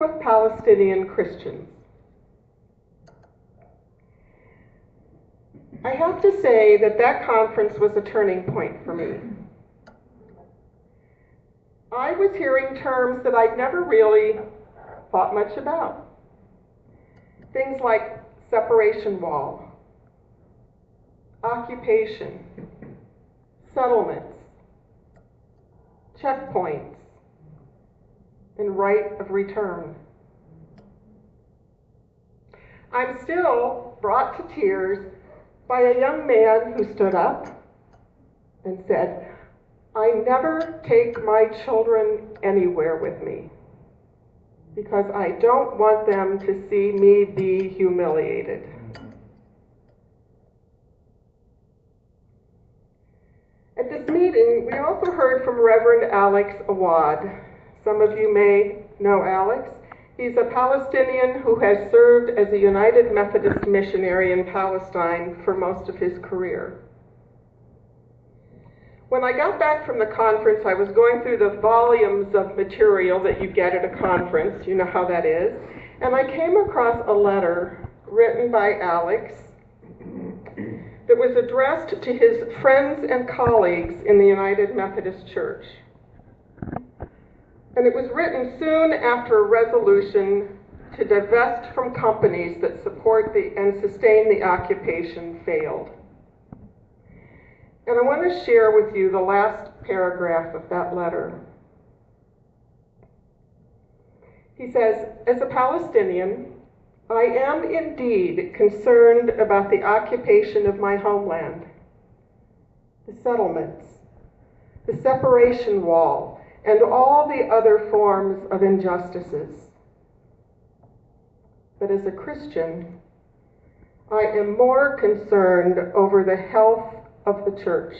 with Palestinian Christians. I have to say that conference was a turning point for me. I was hearing terms that I'd never really thought much about. Things like separation wall, occupation, settlements, checkpoints, and right of return. I'm still brought to tears by a young man who stood up and said, "I never take my children anywhere with me because I don't want them to see me be humiliated." At this meeting, we also heard from Reverend Alex Awad. Some of you may know Alex. He's a Palestinian who has served as a United Methodist missionary in Palestine for most of his career. When I got back from the conference, I was going through the volumes of material that you get at a conference, you know how that is, and I came across a letter written by Alex that was addressed to his friends and colleagues in the United Methodist Church. And it was written soon after a resolution to divest from companies that support and sustain the occupation failed. And I want to share with you the last paragraph of that letter. He says, "As a Palestinian, I am indeed concerned about the occupation of my homeland, the settlements, the separation wall, and all the other forms of injustices. But as a Christian, I am more concerned over the health of the church.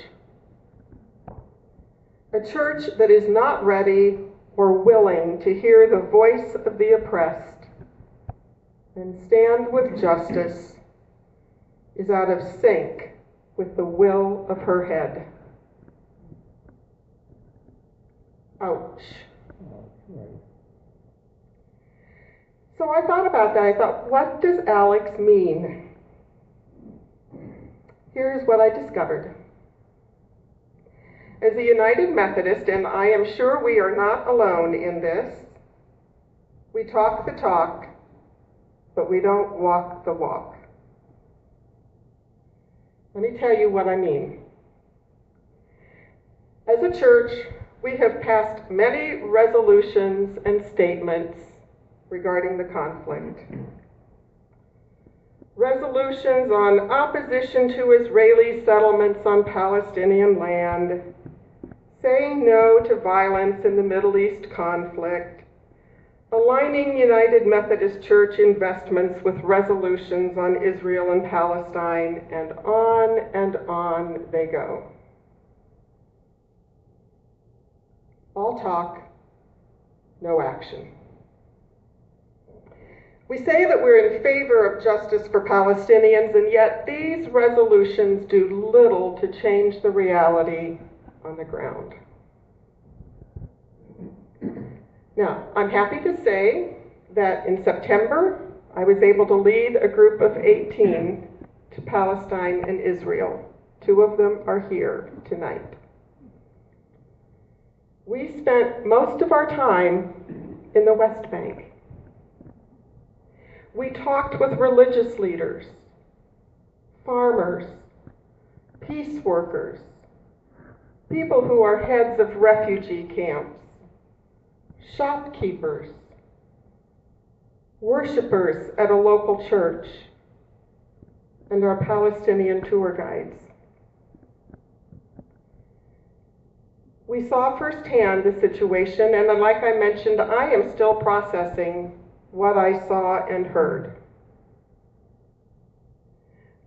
A church that is not ready or willing to hear the voice of the oppressed and stand with justice is out of sync with the will of her head." Ouch. So I thought about that. I thought, what does Alex mean? Here's what I discovered. As a United Methodist, and I am sure we are not alone in this, we talk the talk, but we don't walk the walk. Let me tell you what I mean. As a church, we have passed many resolutions and statements regarding the conflict. Resolutions on opposition to Israeli settlements on Palestinian land, saying no to violence in the Middle East conflict, aligning United Methodist Church investments with resolutions on Israel and Palestine, and on they go. All talk, no action. We say that we're in favor of justice for Palestinians, and yet these resolutions do little to change the reality on the ground. Now, I'm happy to say that in September, I was able to lead a group of 18 to Palestine and Israel. 2 of them are here tonight. We spent most of our time in the West Bank. We talked with religious leaders, farmers, peace workers, people who are heads of refugee camps, shopkeepers, worshipers at a local church, and our Palestinian tour guides. We saw firsthand the situation, and like I mentioned, I am still processing what I saw and heard.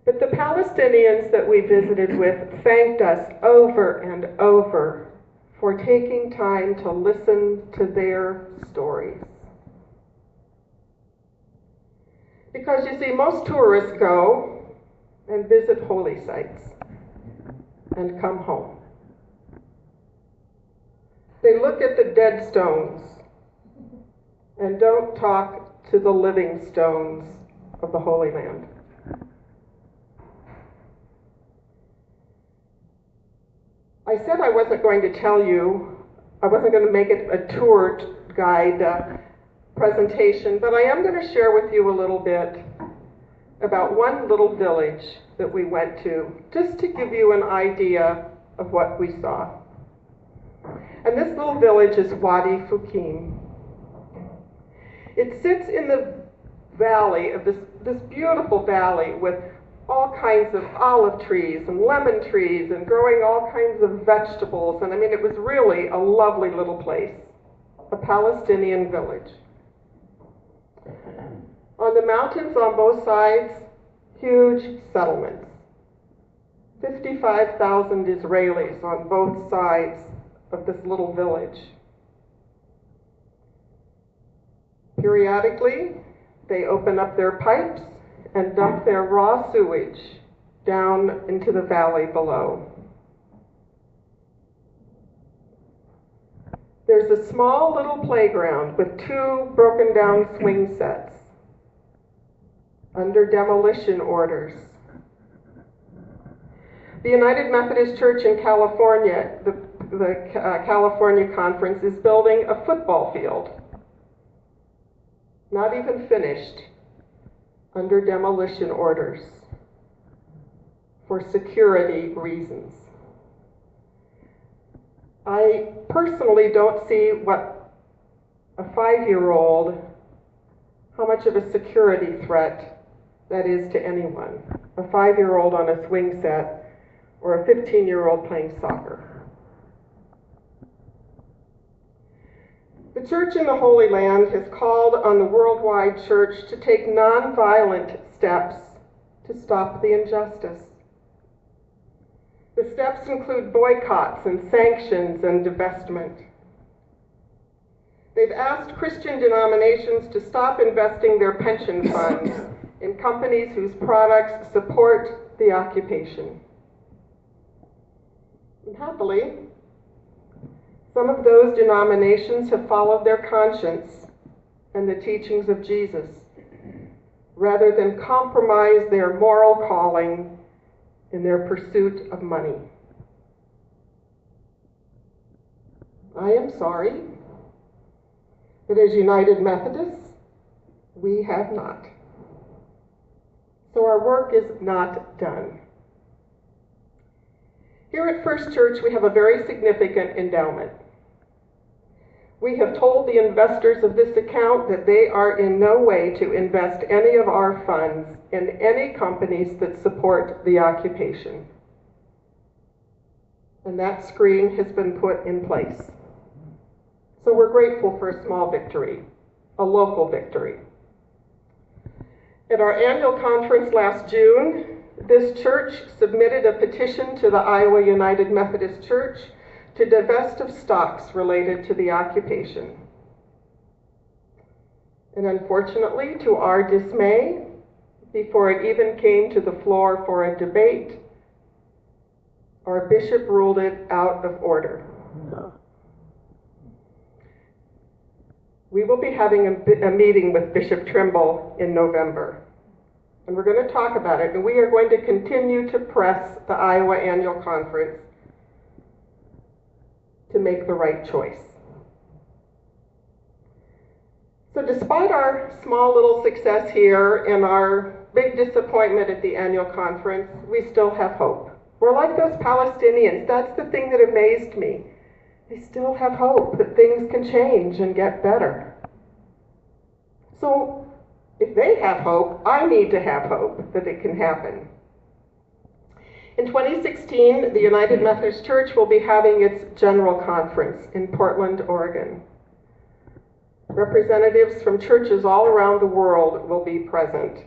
But the Palestinians that we visited with thanked us over and over for taking time to listen to their stories. Because you see, most tourists go and visit holy sites and come home. They look at the dead stones and don't talk to the living stones of the Holy Land. I said I wasn't going to tell you, I wasn't going to make it a tour guide presentation, but I am going to share with you a little bit about one little village that we went to, just to give you an idea of what we saw. And this little village is Wadi Fukim. It sits in the valley of this beautiful valley with all kinds of olive trees and lemon trees and growing all kinds of vegetables. And I mean, it was really a lovely little place, a Palestinian village. On the mountains on both sides, huge settlements. 55,000 Israelis on both sides of this little village. Periodically, they open up their pipes and dump their raw sewage down into the valley below. There's a small little playground with 2 broken down swing sets under demolition orders. The United Methodist Church in California, the California Conference, is building a football field, not even finished, under demolition orders for security reasons. I personally don't see what a 5-year-old, how much of a security threat that is to anyone. A 5-year-old on a swing set or a 15-year-old playing soccer. The church in the Holy Land has called on the worldwide church to take nonviolent steps to stop the injustice. The steps include boycotts and sanctions and divestment. They've asked Christian denominations to stop investing their pension funds in companies whose products support the occupation. And happily, some of those denominations have followed their conscience and the teachings of Jesus, rather than compromise their moral calling in their pursuit of money. I am sorry, but as United Methodists, we have not. So our work is not done. Here at First Church, we have a very significant endowment. We have told the investors of this account that they are in no way to invest any of our funds in any companies that support the occupation. And that screen has been put in place. So we're grateful for a small victory, a local victory. At our annual conference last June, this church submitted a petition to the Iowa United Methodist Church to divest of stocks related to the occupation. And unfortunately, to our dismay, before it even came to the floor for a debate, our bishop ruled it out of order. No. We will be having a meeting with Bishop Trimble in November, and we're going to talk about it, and we are going to continue to press the Iowa Annual Conference to make the right choice. So despite our small little success here and our big disappointment at the annual conference, we still have hope. We're like those Palestinians. That's the thing that amazed me. They still have hope that things can change and get better. So if they have hope, I need to have hope that it can happen. In 2016, the United Methodist Church will be having its general conference in Portland, Oregon. Representatives from churches all around the world will be present.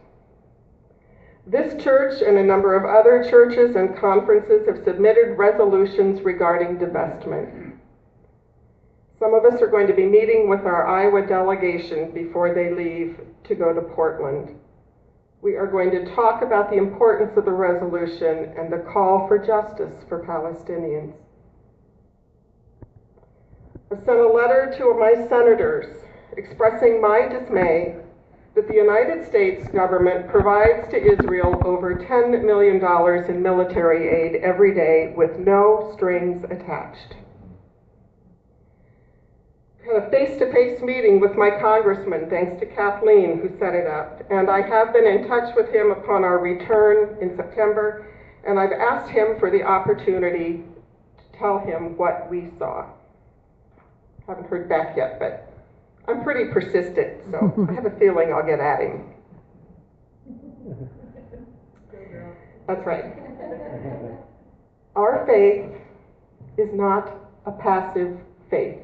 This church and a number of other churches and conferences have submitted resolutions regarding divestment. Some of us are going to be meeting with our Iowa delegation before they leave to go to Portland. We are going to talk about the importance of the resolution and the call for justice for Palestinians. I sent a letter to my senators expressing my dismay that the United States government provides to Israel over $10 million in military aid every day with no strings attached. I had a face-to-face meeting with my congressman, thanks to Kathleen, who set it up, and I have been in touch with him upon our return in September, and I've asked him for the opportunity to tell him what we saw. Haven't heard back yet, but I'm pretty persistent, so I have a feeling I'll get at him. That's right. Our faith is not a passive faith.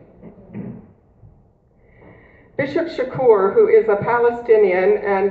Bishop Shakur, who is a Palestinian and